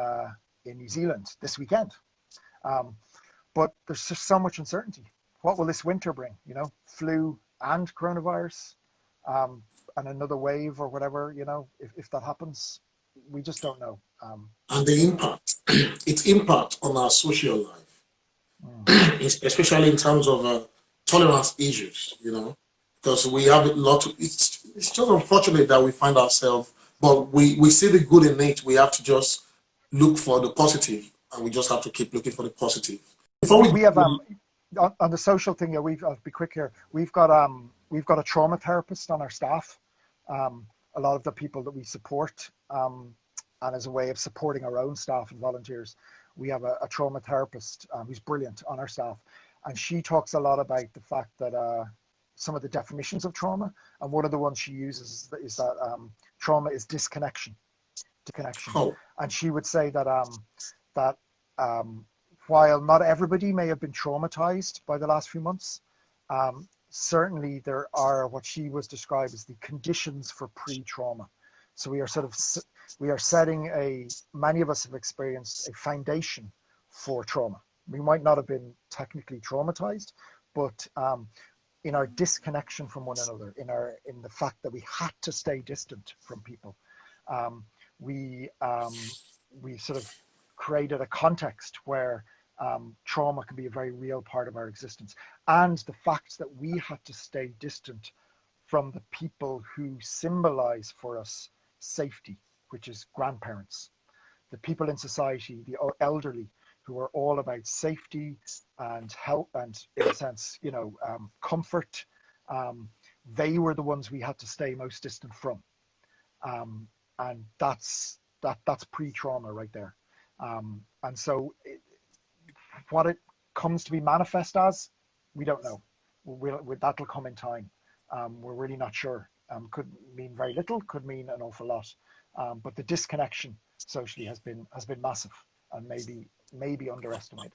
New Zealand this weekend. But there's just so much uncertainty. What will this winter bring? You know, flu and coronavirus, and another wave or whatever. You know, if that happens, we just don't know. And the impact, its impact on our social life, especially in terms of tolerance issues. You know, because we have a lot of. It's just unfortunate that we find ourselves, but we see the good in it. We have to just look for the positive, and we just have to keep looking for the positive. We have on the social thing. Yeah, I'll be quick here. We've got a trauma therapist on our staff. A lot of the people that we support, and as a way of supporting our own staff and volunteers, we have a trauma therapist who's brilliant on our staff, and she talks a lot about the fact that some of the definitions of trauma, and one of the ones she uses is that trauma is disconnection. Oh. And she would say that while not everybody may have been traumatized by the last few months, certainly there are what she was described as the conditions for pre-trauma. So we are setting many of us have experienced a foundation for trauma. We might not have been technically traumatized, but in our disconnection from one another, in the fact that we had to stay distant from people, we sort of created a context where trauma can be a very real part of our existence. And the fact that we had to stay distant from the people who symbolize for us safety, which is grandparents, the people in society, the elderly, who are all about safety and help and, in a sense, comfort. They were the ones we had to stay most distant from. And that's pre-trauma right there. And so what it comes to be manifest as, we don't know. That'll come in time. We're really not sure. Could mean very little, could mean an awful lot. But the disconnection socially has been massive and maybe underestimated.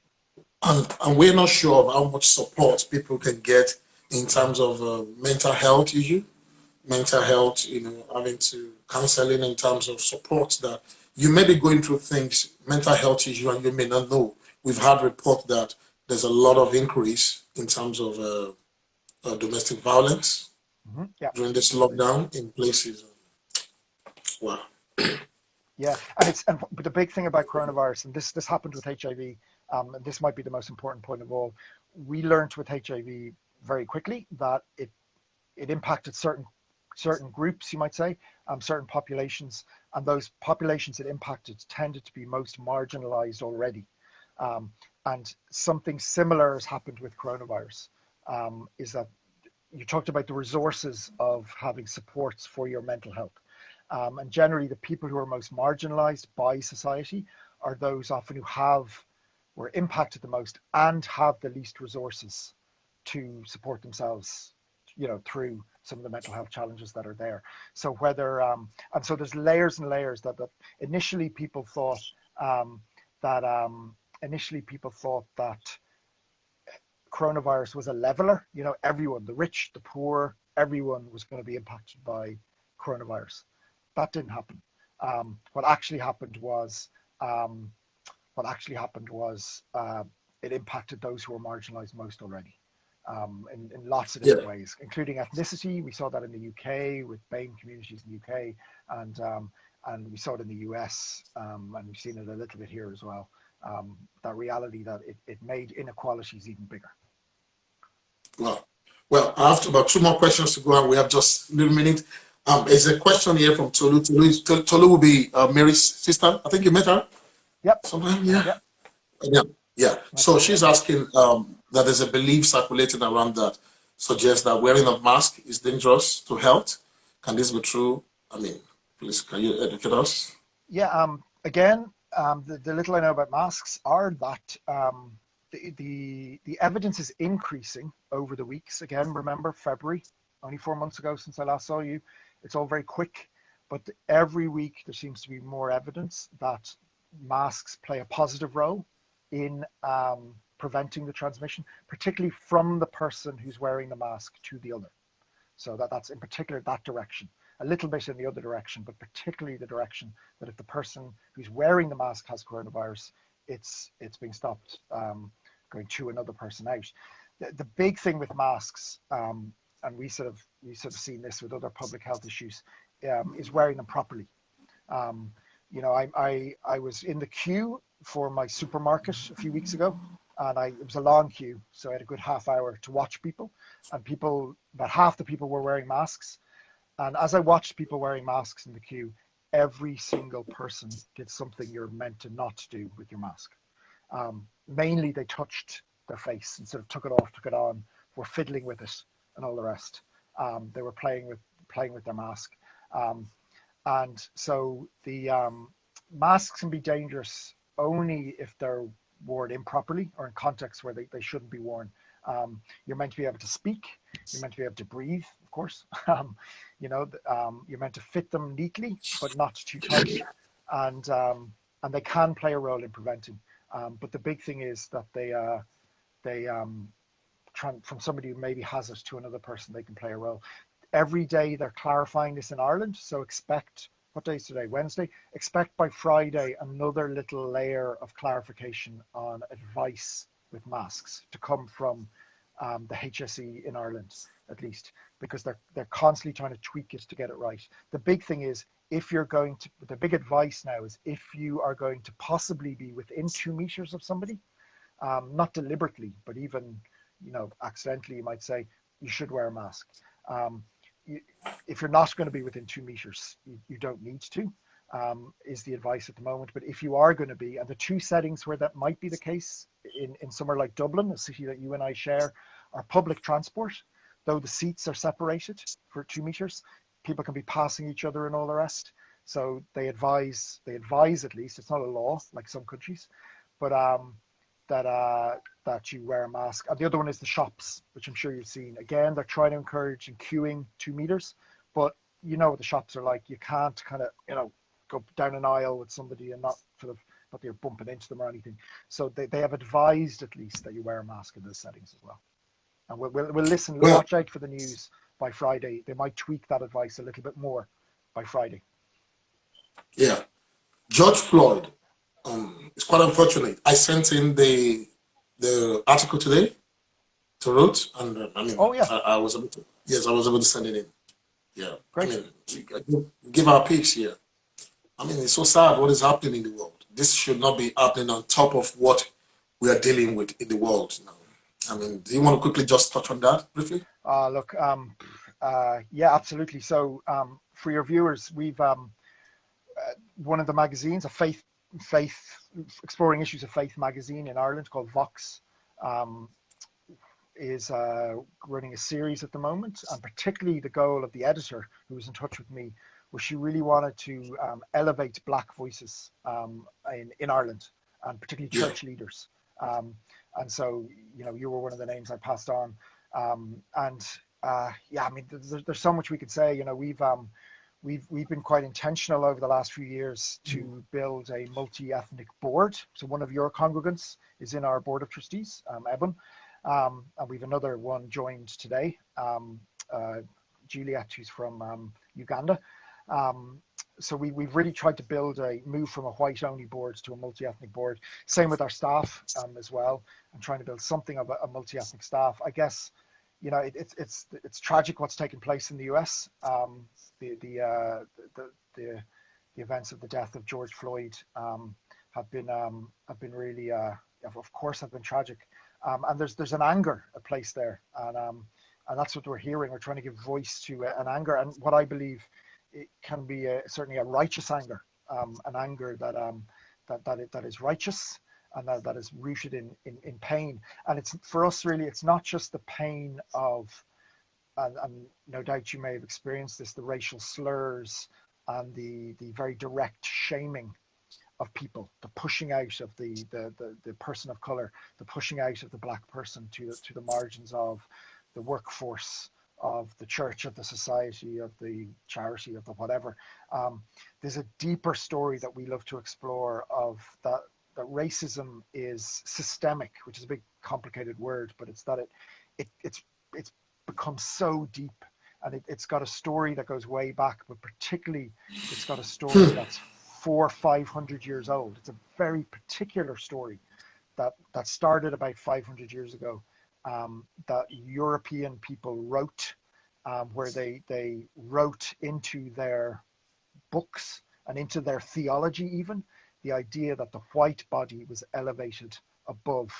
And we're not sure of how much support people can get in terms of mental health issue. Mental health, having to counseling in terms of support that you may be going through things, mental health issue, and you may not know. We've had report that there's a lot of increase in terms of domestic violence during this lockdown in places. Wow. Yeah, but the big thing about coronavirus, and this happened with HIV, and this might be the most important point of all. we learned with HIV very quickly that it impacted certain groups, you might say, certain populations, and those populations it impacted tended to be most marginalized already. And something similar has happened with coronavirus, is that you talked about the resources of having supports for your mental health. And generally the people who are most marginalized by society are those often who were impacted the most and have the least resources to support themselves, through some of the mental health challenges that are there. So whether, and so there's layers and layers that initially people thought that coronavirus was a leveler, everyone, the rich, the poor, everyone was going to be impacted by coronavirus. That didn't happen. What actually happened was it impacted those who were marginalized most already, in lots of different ways, including ethnicity. We saw that in the UK with BAME communities in the UK, and we saw it in the US, and we've seen it a little bit here as well. That reality that it made inequalities even bigger. Well, I have about 2 more questions to go, and we have just a little minute. There's a question here from Tolu. Tolu will be Mary's sister. I think you met her. Yep. Sometime, yeah. Yep. Yeah. So she's asking that there's a belief circulating around that suggests that wearing a mask is dangerous to health. Can this be true? I mean, please, can you educate us? Yeah. Again, the little I know about masks are that the evidence is increasing over the weeks. Again, remember February, only 4 months ago since I last saw you. It's all very quick, but every week there seems to be more evidence that masks play a positive role in preventing the transmission, particularly from the person who's wearing the mask to the other. So that's in particular that direction. A little bit in the other direction, but particularly the direction that if the person who's wearing the mask has coronavirus, it's being stopped going to another person out. The big thing with masks, and we sort of seen this with other public health issues, is wearing them properly. I was in the queue for my supermarket a few weeks ago, and it was a long queue, so I had a good half hour to watch people, and about half the people were wearing masks. And as I watched people wearing masks in the queue, every single person did something you're meant to not do with your mask. Mainly they touched their face and sort of took it off, took it on, were fiddling with it and all the rest. They were playing with their mask. And so the masks can be dangerous only if they're worn improperly or in contexts where they shouldn't be worn. You're meant to be able to speak. You're meant to be able to breathe, of course. You're meant to fit them neatly, but not too tight. And they can play a role in preventing. But the big thing is that from somebody who maybe has it to another person, they can play a role. Every day they're clarifying this in Ireland. So expect, what day is today? Wednesday. Expect by Friday another little layer of clarification on advice with masks to come from the HSE in Ireland, at least, because they're constantly trying to tweak it to get it right. The big thing is, the big advice now is if you are going to possibly be within 2 meters of somebody, not deliberately, but even, accidentally, you might say, you should wear a mask. If you're not going to be within 2 meters, you don't need to, is the advice at the moment. But if you are going to be, and the 2 settings where that might be the case, in somewhere like Dublin, a city that you and I share, are public transport. Though the seats are separated for 2 meters, people can be passing each other and all the rest. So they advise at least, it's not a law like some countries, but that you wear a mask. And the other one is the shops, which I'm sure you've seen. Again, they're trying to encourage and queuing 2 meters, but what the shops are like. You can't kind of, go down an aisle with somebody and not that you're bumping into them or anything. So they have advised at least that you wear a mask in those settings as well. And we'll listen, watch out for the news by Friday. They might tweak that advice a little bit more by Friday. Yeah. George Floyd, it's quite unfortunate. I sent in the article today to Ruth, and I was able to send it in. Yeah. Great. Give our picks here. It's so sad what is happening in the world. This should not be happening on top of what we are dealing with in the world now. I mean, do you want to quickly just touch on that briefly? Look, yeah, absolutely. So for your viewers, we've one of the magazines, a faith exploring issues of faith magazine in Ireland called Vox, is running a series at the moment, and particularly the goal of the editor who was in touch with me was she really wanted to elevate Black voices in Ireland, and particularly church leaders. And so, you know, you were one of the names I passed on. Yeah, I mean, there's so much we could say. You know, we've been quite intentional over the last few years to build a multi-ethnic board. So one of your congregants is in our board of trustees, Eben. And we've another one joined today, Juliet, who's from Uganda. So we've really tried to move from a white-only board to a multi-ethnic board. Same with our staff as well, and trying to build something of a multi-ethnic staff. I guess, you know, it's tragic what's taken place in the US. The events of the death of George Floyd have been really, of course, have been tragic. And there's an anger at place there, and that's what we're hearing. We're trying to give voice to an anger, and what I believe it can be certainly a righteous anger, an anger that is righteous and that is rooted in pain. And it's for us really, it's not just the pain of, and no doubt you may have experienced this, the racial slurs and the very direct shaming of people, the pushing out of the person of color, the pushing out of the Black person to the margins of the workforce, of the church, of the society, of the charity, of the whatever. There's a deeper story that we love to explore of that racism is systemic, which is a big complicated word, but it's that it's become so deep, and it's got a story that goes way back, but particularly it's got a story that's 400-500 years old. It's a very particular story that started about 500 years ago, that European people wrote, where they wrote into their books and into their theology even, the idea that the white body was elevated above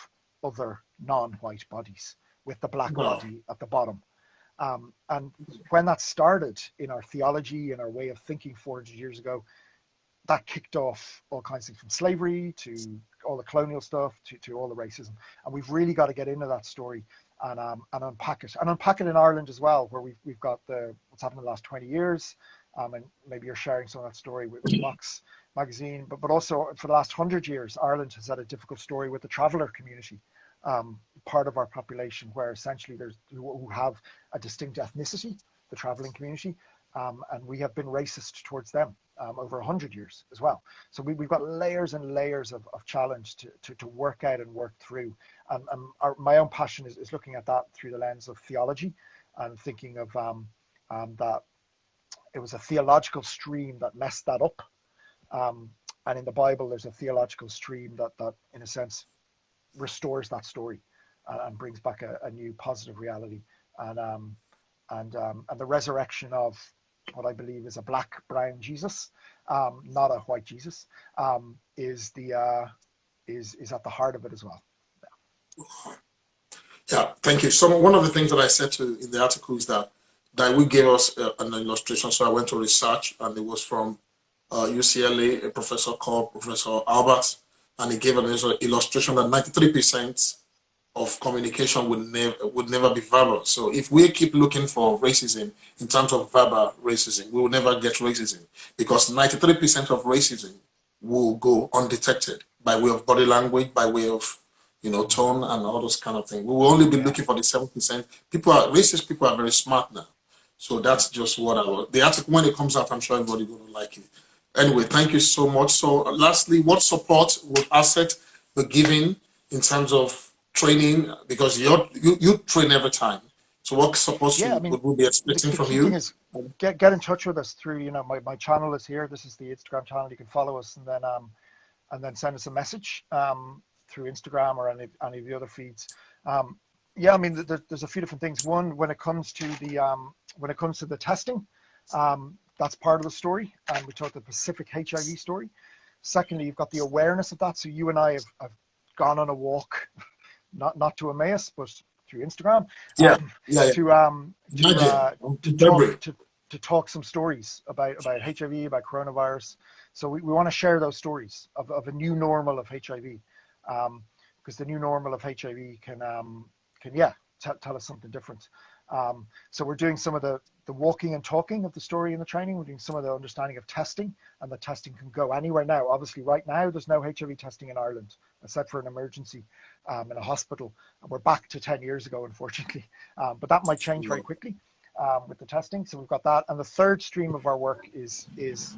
other non-white bodies, with the Black body at the bottom. And when that started in our theology and our way of thinking 400 years ago, that kicked off all kinds of things, from slavery to all the colonial stuff to all the racism. And we've really got to get into that story and unpack it in Ireland as well, where we've got what's happened in the last 20 years. And maybe you're sharing some of that story with Vox magazine, but also for the last 100 years, Ireland has had a difficult story with the traveller community, part of our population, where essentially there's who have a distinct ethnicity, the travelling community, and we have been racist towards them over 100 years as well. So we've got layers and layers of challenge to work out and work through. And my own passion is looking at that through the lens of theology, and thinking of that it was a theological stream that messed that up. And in the Bible, there's a theological stream that in a sense restores that story and brings back a new positive reality. And the resurrection of what I believe is a Black, brown Jesus, not a white Jesus, is at the heart of it as well. Yeah, thank you. So one of the things that I said in the article is that we gave us an illustration. So I went to research, and it was from UCLA, a professor called Professor Albert, and he gave an illustration that 93% of communication would never be verbal. So if we keep looking for racism in terms of verbal racism, we will never get racism, because 93% of racism will go undetected by way of body language, by way of tone and all those kind of things. We will only be looking for the 7%. Racist people are very smart now. So that's just what the article, when it comes out, I'm sure everybody will like it. Anyway, thank you so much. So lastly, what support would ACET be giving in terms of training? Because you train every time. So what support would we be expecting from you? The key thing is get in touch with us through, my channel is here. This is the Instagram channel. You can follow us, and then send us a message through Instagram or any of the other feeds. Yeah, I mean, there's a few different things. One, when it comes to the testing, that's part of the story, and we talked the Pacific HIV story. Secondly, you've got the awareness of that. So you and I have gone on a walk not to Emmaus, but through Instagram, Yeah, yeah, to February. talk some stories about HIV, about coronavirus. So we want to share those stories of a new normal of HIV, because the new normal of HIV can tell us something different. So we're doing some of the walking and talking of the story in the training. We're doing some of the understanding of testing, and the testing can go anywhere now. Obviously, right now, there's no HIV testing in Ireland, except for an emergency in a hospital. And we're back to 10 years ago, unfortunately. But that might change very quickly with the testing. So we've got that. And the third stream of our work is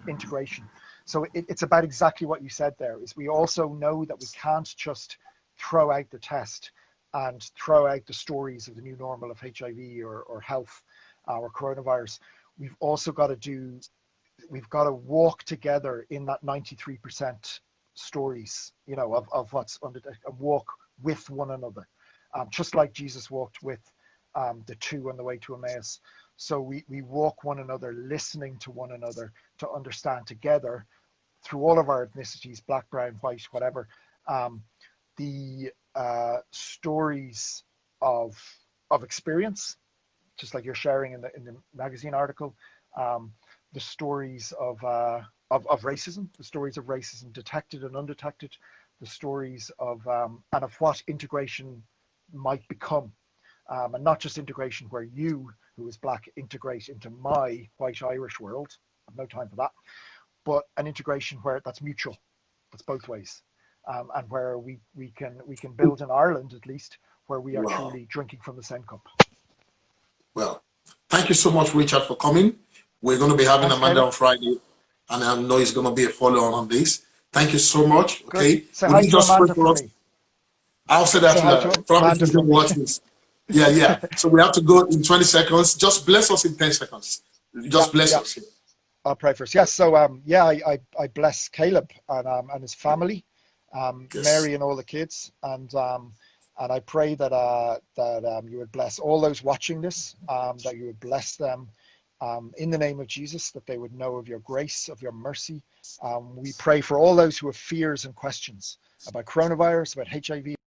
integration. So it's about exactly what you said there, is we also know that we can't just throw out the test and throw out the stories of the new normal of HIV or health or coronavirus. We've also got to walk together in that 93% stories, of what's under, and walk with one another, just like Jesus walked with the two on the way to Emmaus. So we walk one another, listening to one another to understand together through all of our ethnicities, black, brown, white, whatever, the stories of experience, just like you're sharing in the magazine article, the stories of racism, the stories of racism detected and undetected, the stories of and of what integration might become, and not just integration where you, who is black, integrate into my white Irish world. I've no time for that, but an integration where that's mutual, that's both ways. And where we can build in Ireland, at least, where we are truly drinking from the same cup. Well, thank you so much, Richard, for coming. We're going to be having Amanda on Friday, and I know it's going to be a follow-on on this. Thank you so much. Okay, good. Say hi to Amanda for me. I'll say that to probably she's going to watch this. Yeah. So we have to go in 20 seconds. Just bless us in 10 seconds. Just bless us. I'll pray first. Yes. So I bless Caleb and his family. Mary and all the kids, and I pray that you would bless all those watching this, that you would bless them in the name of Jesus, that they would know of your grace, of your mercy. We pray for all those who have fears and questions about coronavirus, about HIV,